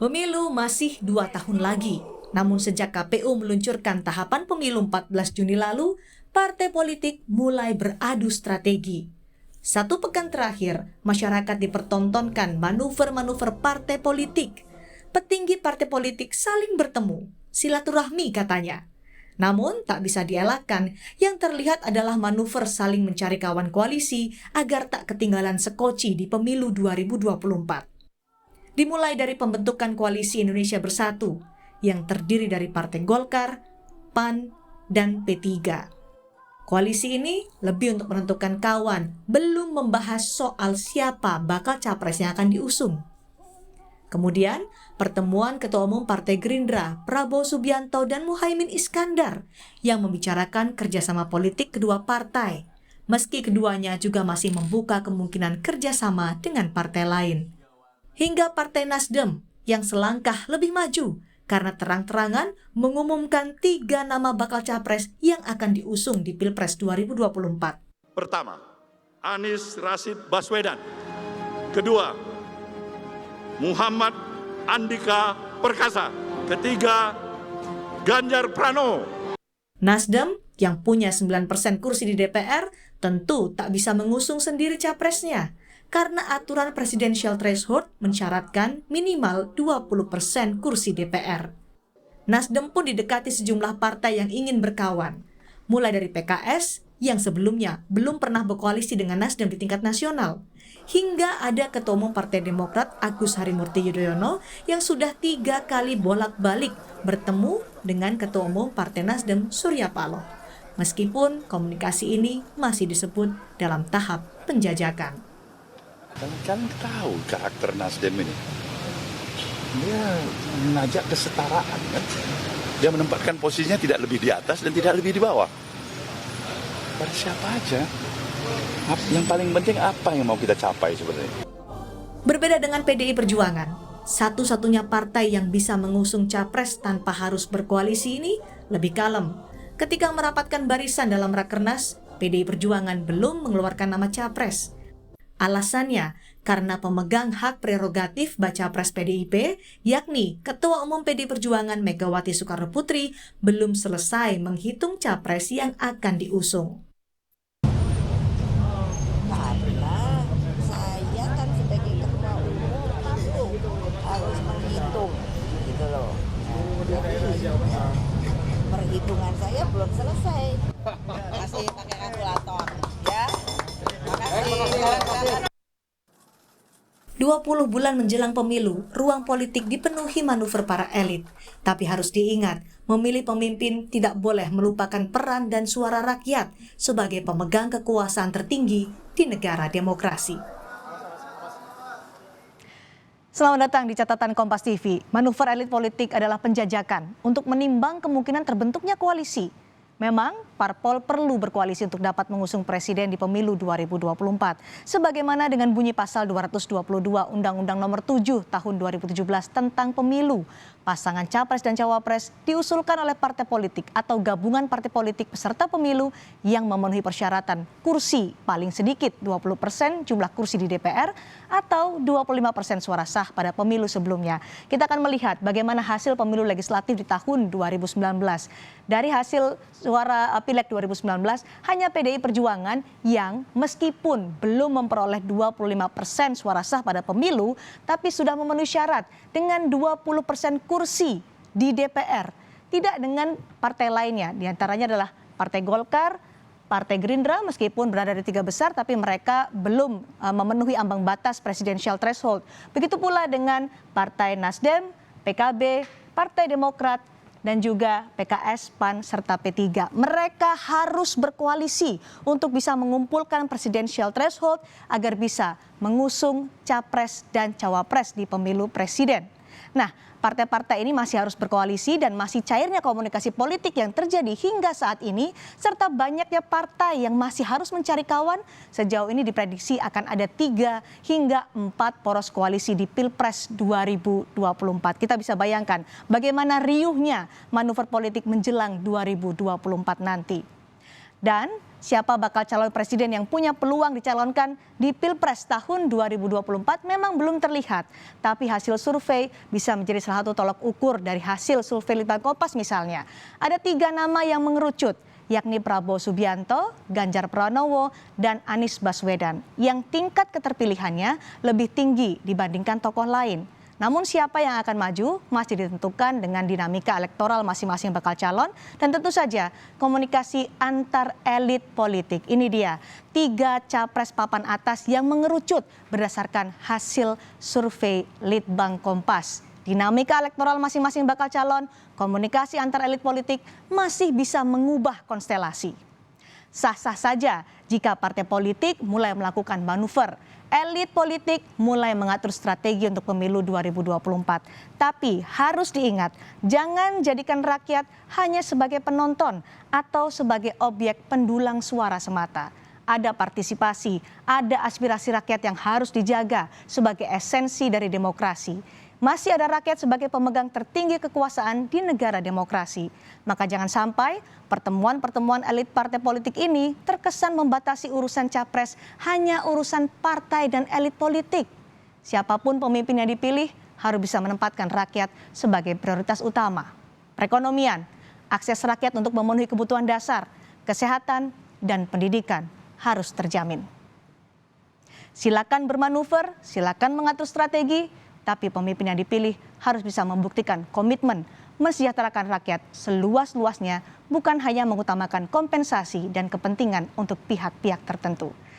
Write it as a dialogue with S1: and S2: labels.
S1: Pemilu masih 2 tahun lagi. Namun sejak KPU meluncurkan tahapan pemilu 14 Juni lalu, partai politik mulai beradu strategi. Satu pekan terakhir, masyarakat dipertontonkan manuver-manuver partai politik. Petinggi partai politik saling bertemu, silaturahmi katanya. Namun tak bisa dielakkan, yang terlihat adalah manuver saling mencari kawan koalisi agar tak ketinggalan sekoci di pemilu 2024. Dimulai dari pembentukan Koalisi Indonesia Bersatu yang terdiri dari Partai Golkar, PAN, dan P3. Koalisi ini lebih untuk menentukan kawan, belum membahas soal siapa bakal capres yang akan diusung. Kemudian, pertemuan Ketua Umum Partai Gerindra, Prabowo Subianto dan Muhaimin Iskandar yang membicarakan kerjasama politik kedua partai, meski keduanya juga masih membuka kemungkinan kerjasama dengan partai lain. Hingga Partai Nasdem yang selangkah lebih maju karena terang-terangan mengumumkan 3 nama bakal capres yang akan diusung di Pilpres 2024.
S2: Pertama, Anies Rashid Baswedan. Kedua, Muhammad Andika Perkasa. Ketiga, Ganjar Pranowo.
S1: Nasdem yang punya 9% kursi di DPR tentu tak bisa mengusung sendiri capresnya, karena aturan presidensial threshold mensyaratkan minimal 20% kursi DPR. Nasdem pun didekati sejumlah partai yang ingin berkawan, mulai dari PKS yang sebelumnya belum pernah berkoalisi dengan Nasdem di tingkat nasional, hingga ada Ketua Umum Partai Demokrat Agus Harimurti Yudhoyono yang sudah 3 kali bolak-balik bertemu dengan Ketua Umum Partai Nasdem Surya Paloh. Meskipun komunikasi ini masih disebut dalam tahap penjajakan.
S3: Kan tahu karakter Nasdem ini. Dia mengajak kesetaraan kan. Dia menempatkan posisinya tidak lebih di atas dan tidak lebih di bawah. Pada siapa aja. Yang paling penting apa yang mau kita capai sebenarnya.
S1: Berbeda dengan PDI Perjuangan, satu-satunya partai yang bisa mengusung capres tanpa harus berkoalisi ini lebih kalem. Ketika merapatkan barisan dalam Rakernas, PDI Perjuangan belum mengeluarkan nama capres. Alasannya, karena pemegang hak prerogatif baca pres PDIP, yakni Ketua Umum PDI Perjuangan Megawati Soekarno Putri, belum selesai menghitung capres yang akan diusung.
S4: Karena saya kan sebagai Ketua Umum itu harus menghitung, gitu loh. Jadi perhitungan saya belum selesai. Masih pakai kalkulator, ya.
S1: 20 bulan menjelang pemilu, ruang politik dipenuhi manuver para elit. Tapi harus diingat, memilih pemimpin tidak boleh melupakan peran dan suara rakyat sebagai pemegang kekuasaan tertinggi di negara demokrasi. Selamat datang di catatan Kompas TV. Manuver elit politik adalah penjajakan untuk menimbang kemungkinan terbentuknya koalisi. Memang, parpol perlu berkoalisi untuk dapat mengusung presiden di pemilu 2024. Sebagaimana dengan bunyi pasal 222 Undang-Undang Nomor 7 Tahun 2017 tentang pemilu. Pasangan capres dan cawapres diusulkan oleh partai politik atau gabungan partai politik peserta pemilu yang memenuhi persyaratan kursi paling sedikit 20% jumlah kursi di DPR atau 25% suara sah pada pemilu sebelumnya. Kita akan melihat bagaimana hasil pemilu legislatif di tahun 2019. Dari hasil suara Pileg 2019, hanya PDI Perjuangan yang meskipun belum memperoleh 25% suara sah pada pemilu, tapi sudah memenuhi syarat dengan 20% kursi di DPR. Tidak dengan partai lainnya, diantaranya adalah Partai Golkar, Partai Gerindra meskipun berada di 3 besar, tapi mereka belum memenuhi ambang batas presidensial threshold. Begitu pula dengan Partai Nasdem, PKB, Partai Demokrat, dan juga PKS, PAN, serta P3. Mereka harus berkoalisi untuk bisa mengumpulkan presidensial threshold agar bisa mengusung capres dan cawapres di pemilu presiden. Nah, partai-partai ini masih harus berkoalisi dan masih cairnya komunikasi politik yang terjadi hingga saat ini, serta banyaknya partai yang masih harus mencari kawan. Sejauh ini diprediksi akan ada 3 hingga 4 poros koalisi di Pilpres 2024. Kita bisa bayangkan bagaimana riuhnya manuver politik menjelang 2024 nanti. Dan siapa bakal calon presiden yang punya peluang dicalonkan di Pilpres tahun 2024 memang belum terlihat. Tapi hasil survei bisa menjadi salah satu tolak ukur dari hasil survei Litbang Kompas misalnya. Ada 3 nama yang mengerucut, yakni Prabowo Subianto, Ganjar Pranowo, dan Anies Baswedan, yang tingkat keterpilihannya lebih tinggi dibandingkan tokoh lain. Namun siapa yang akan maju masih ditentukan dengan dinamika elektoral masing-masing bakal calon dan tentu saja komunikasi antar elit politik. Ini dia 3 capres papan atas yang mengerucut berdasarkan hasil survei Litbang Kompas. Dinamika elektoral masing-masing bakal calon, komunikasi antar elit politik masih bisa mengubah konstelasi. Sah-sah saja jika partai politik mulai melakukan manuver. Elit politik mulai mengatur strategi untuk pemilu 2024. Tapi harus diingat, jangan jadikan rakyat hanya sebagai penonton atau sebagai objek pendulang suara semata. Ada partisipasi, ada aspirasi rakyat yang harus dijaga sebagai esensi dari demokrasi. Masih ada rakyat sebagai pemegang tertinggi kekuasaan di negara demokrasi. Maka jangan sampai pertemuan-pertemuan elit partai politik ini terkesan membatasi urusan capres hanya urusan partai dan elit politik. Siapapun pemimpin yang dipilih harus bisa menempatkan rakyat sebagai prioritas utama. Perekonomian, akses rakyat untuk memenuhi kebutuhan dasar, kesehatan, dan pendidikan harus terjamin. Silakan bermanuver, silakan mengatur strategi, tapi pemimpin yang dipilih harus bisa membuktikan komitmen mensejahterakan rakyat seluas-luasnya, bukan hanya mengutamakan kompensasi dan kepentingan untuk pihak-pihak tertentu.